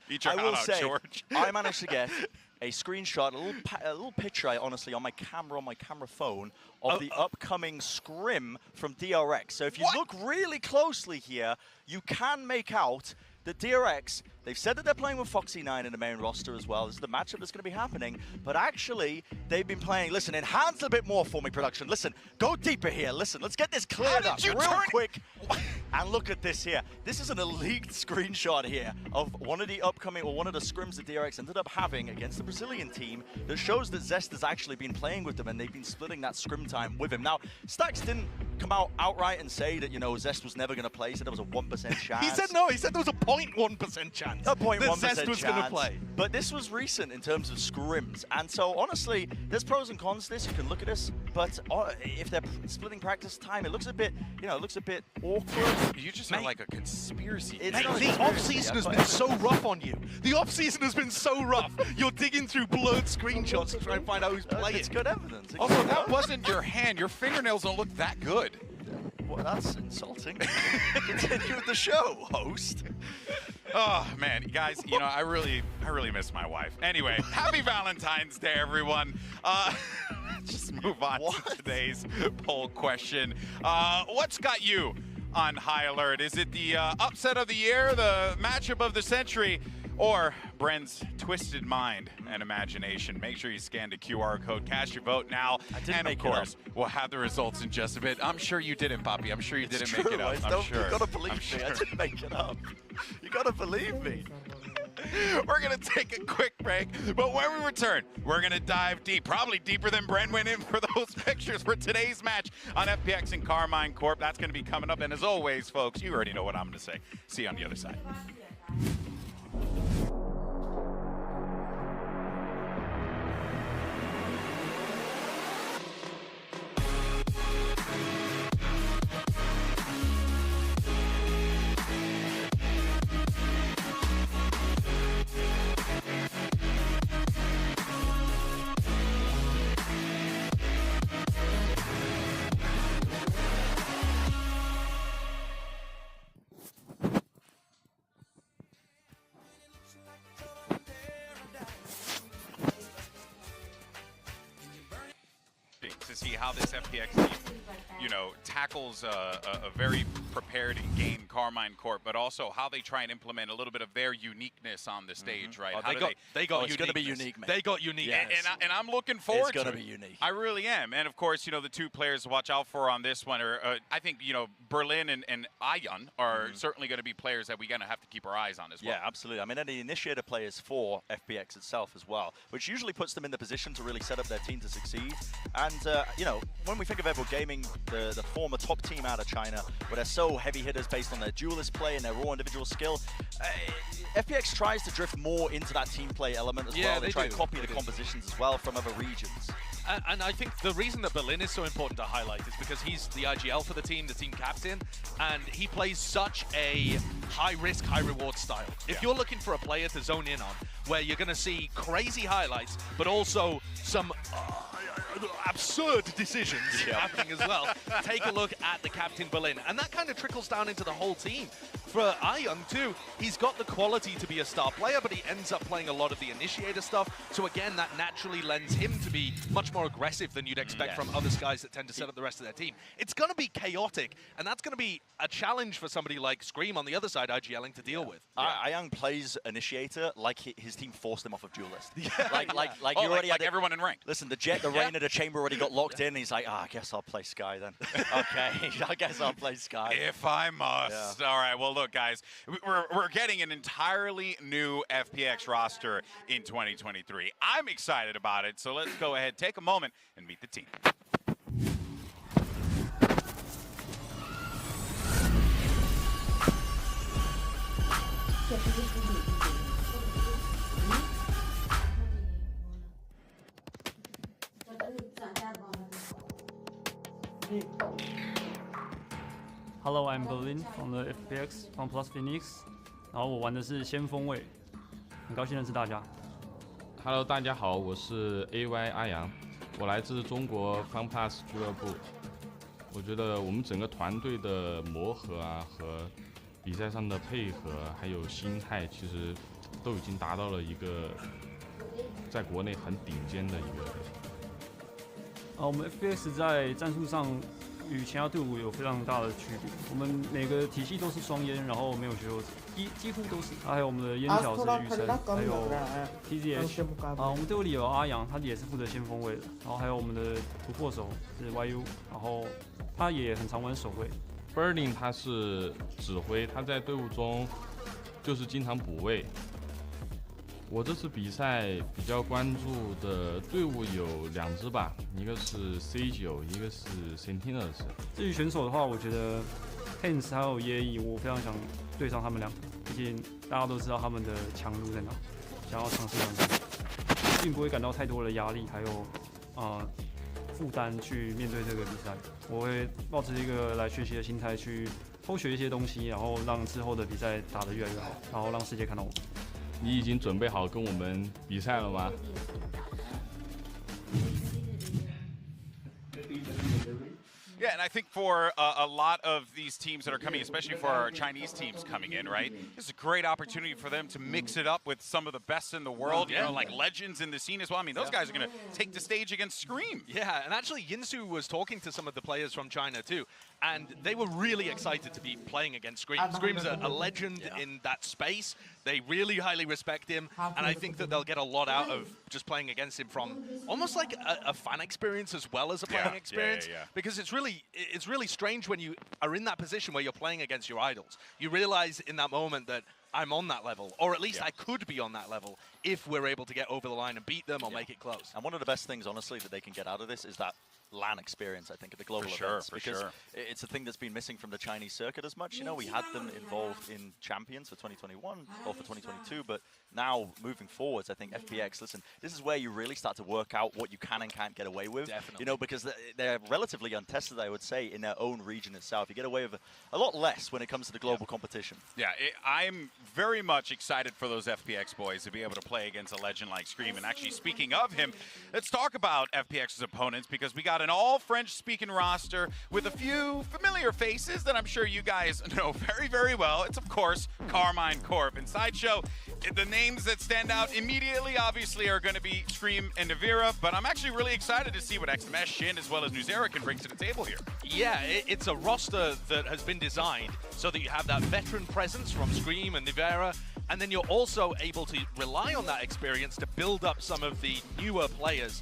Eat your I will heart out, say, George. I managed to get a screenshot, a little picture, honestly, on my camera phone of the upcoming scrim from DRX. So if you look really closely here, you can make out that DRX, they've said that they're playing with Foxy9 in the main roster as well. This is the matchup that's going to be happening. But actually, they've been playing, listen, enhance a bit more for me, production. Listen, go deeper here. Listen, let's get this cleared up real quick. And look at this here. This is an leaked screenshot here of one of the upcoming, or one of the scrims that DRX ended up having against the Brazilian team that shows that Zest has actually been playing with them and they've been splitting that scrim time with him. Now, Stacks didn't come out outright and say that, you know, Zest was never going to play. He said there was a 1% chance. He said no, he said there was a 0.1% chance a 0.1% that Zest was going to play. But this was recent in terms of scrims. And so, honestly, there's pros and cons to this. You can look at this. But if they're splitting practice time, it looks a bit, you know, it looks a bit awkward. You just sound like a conspiracy. It's Mate, not a the conspiracy, off-season has but- been so rough on you. The off-season has been so rough. You're digging through blurred screenshots to try and find out who's playing. It's good evidence. Also, that wasn't your hand. Your fingernails don't look that good. Well, that's insulting. Continue with the show, host. Oh man, guys, you know I really miss my wife. Anyway, happy Valentine's Day, everyone. Just move on to today's poll question. What's got you on high alert? Is it the upset of the year, the matchup of the century, or Bren's twisted mind and imagination? Make sure you scan the QR code, cast your vote now, and of course, we'll have the results in just a bit. I'm sure you didn't, Poppy. I'm sure you didn't make it up. I'm sure. You gotta believe me. I didn't make it up. You gotta believe me. We're going to take a quick break, but when we return, we're going to dive deep, probably deeper than Bren went in for those pictures for today's match on FPX and Carmine Corp. That's going to be coming up, and as always, folks, you already know what I'm going to say. See you on the other side. To see how this FPX team, you know, tackles a very prepared and game Carmine Corp, but also how they try and implement a little bit of their uniqueness on the stage, right? Oh, they got it's going to be unique, man. They got unique. Yes. And I'm looking forward to it. It's going to be unique. I really am. And of course, you know, the two players to watch out for on this one are, I think, you know, Berlin and Ion are certainly going to be players that we're going to have to keep our eyes on as well. Yeah, absolutely. I mean, and the initiator players for FPX itself as well, which usually puts them in the position to really set up their team to succeed. And, you know, when we think of Evo Gaming, the former top team out of China, where they're so heavy hitters based on their duelist play and their raw individual skill, FPX tries to drift more into that team play element as well. They try and copy the compositions as well from other regions. And I think the reason that Berlin is so important to highlight is because he's the IGL for the team captain, and he plays such a high-risk, high-reward style. If you're looking for a player to zone in on, where you're going to see crazy highlights, but also some absurd decisions happening as well, take a look at the captain Berlin. And that kind of trickles down into the whole team. For Ion too, he's got the quality to be a star player, but he ends up playing a lot of the initiator stuff. So again, that naturally lends him to be much more aggressive than you'd expect from other guys that tend to set up the rest of their team. It's going to be chaotic, and that's going to be a challenge for somebody like Scream on the other side, IGLing, to deal with. Ion plays initiator like his team forced him off of duelist. Like everyone in ranked. Listen, the Jet, the Reigner, the Chamber already got locked in. He's like, I guess I'll play Sky then. Okay, I guess I'll play Sky. If I must. All right, well, look, guys, we're getting an entirely new FPX roster in 2023. I'm excited about it, so let's go ahead, take a moment, and meet the team. Hello, I'm Berlin from the FPX from Plus Phoenix， 然后我玩的是先锋位，很高兴认识大家。Hello， 大家好，我是 AY 阿阳，我来自中国 FunPlus 俱乐部。我觉得我们整个团队的磨合啊和比赛上的配合，还有心态，其实都已经达到了一个在国内很顶尖的一个。我们 FPX 在战术上与其他队伍有非常大的区别。我们每个体系都是双烟，然后没有学油，几乎都是。还有我们的烟条是雨辰，还有 TZH。我们队伍里有阿阳，他也是负责先锋位的。然后还有我们的突破手是 YU， 然后他也很常玩守卫。Burning 他是指挥，他在队伍中就是经常补位。我这次比赛比较关注的队伍有2支吧，一个是 C9， 一个是 Sentinels。至于选手的话，我觉得 Hans 还有耶意，我非常想对上他们两个，毕竟大家都知道他们的强度在哪，想要尝试尝试，并不会感到太多的压力，还有负担去面对这个比赛。我会抱持一个来学习的心态去偷学一些东西，然后让之后的比赛打得越来越好，然后让世界看到我。你已经准备好跟我们比赛了吗？ Yeah, and I think for a lot of these teams that are coming, especially for our Chinese teams coming in, right? This is a great opportunity for them to mix it up with some of the best in the world, you know, like legends in the scene as well. I mean, those guys are going to take the stage against Scream. Yeah, and actually Yinsu was talking to some of the players from China too, and they were really excited to be playing against Scream. Scream's a legend in that space. They really highly respect him, and I think that they'll get a lot out of just playing against him from almost like a fan experience as well as a playing experience, because it's really strange when you are in that position where you're playing against your idols. You realize in that moment that I'm on that level, or at least I could be on that level if we're able to get over the line and beat them or make it close. And one of the best things, honestly, that they can get out of this is that LAN experience, I think, at the global events, because it's a thing that's been missing from the Chinese circuit as much. You know, we had them involved in Champions for 2021 or for 2022, but now moving forwards, I think FPX, listen, this is where you really start to work out what you can and can't get away with. Definitely. You know, because they're relatively untested, I would say, in their own region itself. You get away with a lot less when it comes to the global competition. Yeah, I'm very much excited for those FPX boys to be able to play against a legend like Scream. And actually, speaking of him, let's talk about FPX's opponents, because we got an all-French-speaking roster with a few familiar faces that I'm sure you guys know very, very well. It's, of course, Carmine Corp. And Sideshow, the names that stand out immediately, obviously, are going to be Scream and Navira, but I'm actually really excited to see what XMS, Shin, as well as Nuzera can bring to the table here. Yeah, it's a roster that has been designed so that you have that veteran presence from Scream and Nivera, and then you're also able to rely on that experience to build up some of the newer players.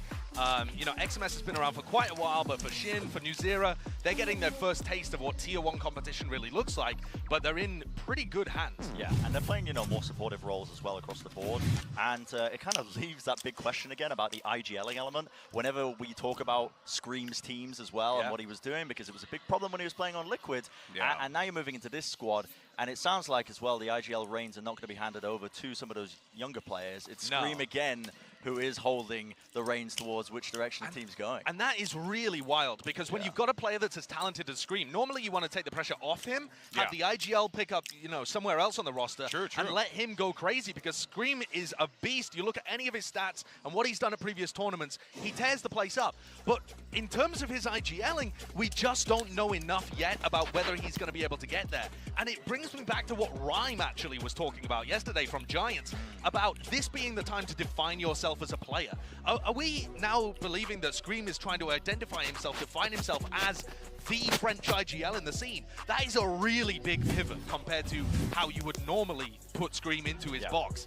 You know, XMS has been around for quite a while, but for Shin, for Nuzera, they're getting their first taste of what Tier 1 competition really looks like, but they're in pretty good hands. Yeah, and they're playing, you know, more supportive roles as well across the board, and it kind of leaves that big question again about the IGLing element whenever we talk about Scream's teams as well and what he was doing, because it was a big problem when he was playing on Liquid, and now you're moving into this squad, and it sounds like as well the IGL reins are not going to be handed over to some of those younger players. It's Scream again who is holding the reins towards which direction the team's going. And that is really wild, because when you've got a player that's as talented as Scream, normally you want to take the pressure off him, have the IGL pick up, you know, somewhere else on the roster, and let him go crazy, because Scream is a beast. You look at any of his stats and what he's done at previous tournaments, he tears the place up. But in terms of his IGLing, we just don't know enough yet about whether he's going to be able to get there. And it brings me back to what Rhyme actually was talking about yesterday from Giants, about this being the time to define yourself as a player. Are we now believing that Scream is trying to identify himself, define himself as the French IGL in the scene? That is a really big pivot compared to how you would normally put Scream into his box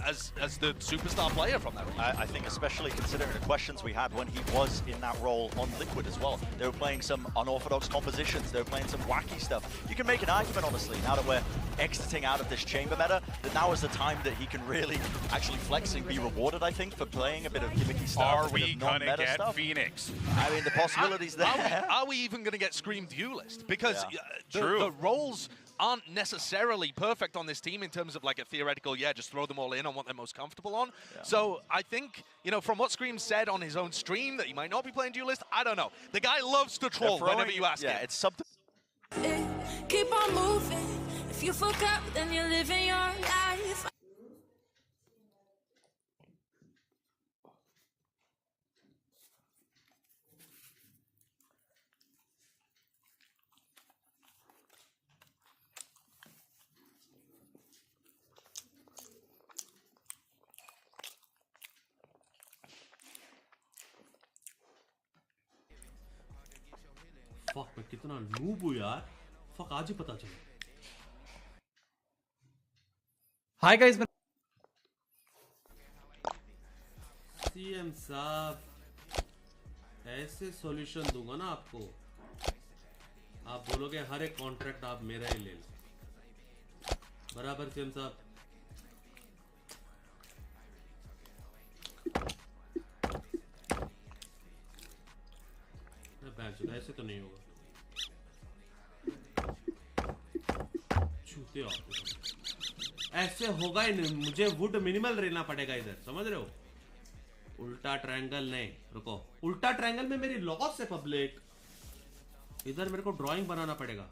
as the superstar player from that region. I think especially considering the questions we had when he was in that role on Liquid as well. They were playing some unorthodox compositions, they were playing some wacky stuff. You can make an argument, honestly, now that we're exiting out of this chamber meta, that now is the time that he can really actually flex and be rewarded, I think, for playing a bit of gimmicky stuff. Are we going to get stuff. Phoenix? I mean, the possibilities there. Are we even going to get Scream Duelist? Because the roles aren't necessarily perfect on this team in terms of like a theoretical, just throw them all in on what they're most comfortable on. So I think, you know, from what Scream said on his own stream that he might not be playing Duelist, I don't know. The guy loves to troll whenever you ask him. It's something. Keep on moving. If you fuck up, then you're living your life. Fuck मैं कितना noob हूँ यार. Fuck आज ही पता चला. Hi guys. CM साहब ऐसे solution दूंगा ना आपको, आप बोलोगे हर एक कॉन्ट्रैक्ट आप मेरा ही ले लो. बराबर सीएम साहब. ऐसे तो नहीं होगा. छूते हो ऐसे होगा ही नहीं. मुझे वुड मिनिमल रहना पड़ेगा इधर, समझ रहे हो. उल्टा ट्रायंगल नहीं, रुको. उल्टा ट्रायंगल में मेरी लॉस है पब्लिक. इधर मेरे को ड्राइंग बनाना पड़ेगा.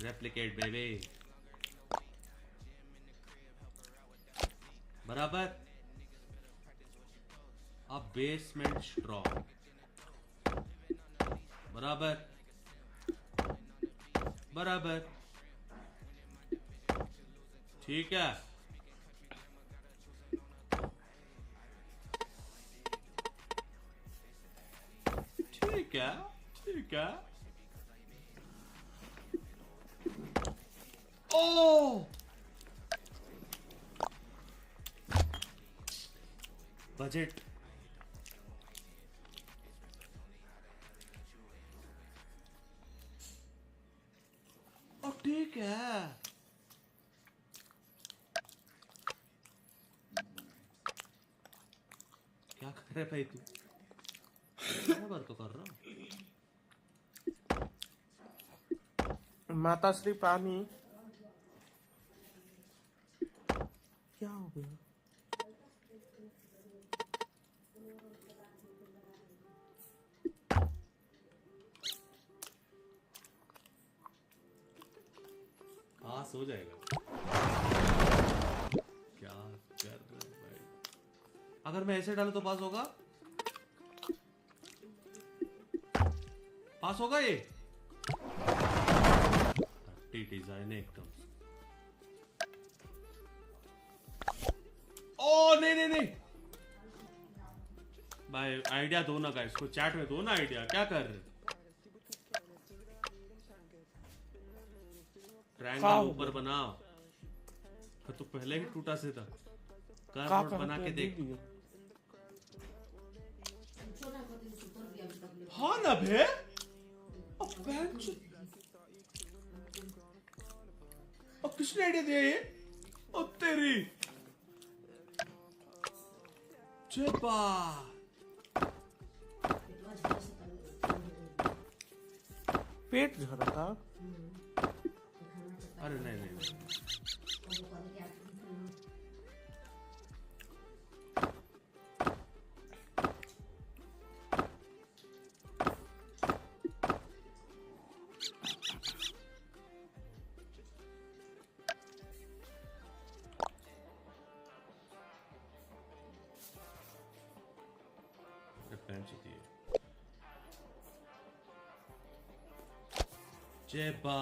Replicate baby. बराबर. अब बेसमेंट स्ट्रॉ. बराबर बराबर. ठीक है. ठीक है. ठीक है. ओ बजट. ओ ठीक है. क्या कर रहे भाई तू? बराबर तो कर रहा. माता श्री पानी. क्या हो गया? पास हो जाएगा. क्या कर रहे भाई? अगर मैं ऐसे डालूं तो पास होगा. पास होगा ये. डिजाइन है एकदम. ओ नहीं नहीं नहीं भाई. आइडिया दो ना गाइस को, चैट में दो ना आइडिया. क्या कर रहे? ट्रायंगल ऊपर बनाओ. तो पहले ही टूटा से था. कर्व बना के देख. हाँ ना भे. अब किसने आइडिया दिया ये? ओ तेरी चेपा. पेट झड़ रहा था. अरे नहीं नहीं, नहीं. जेबा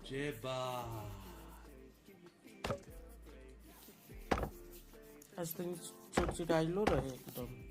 जेबा. आज तक चिड़चिड़ाइलो रहे एकदम.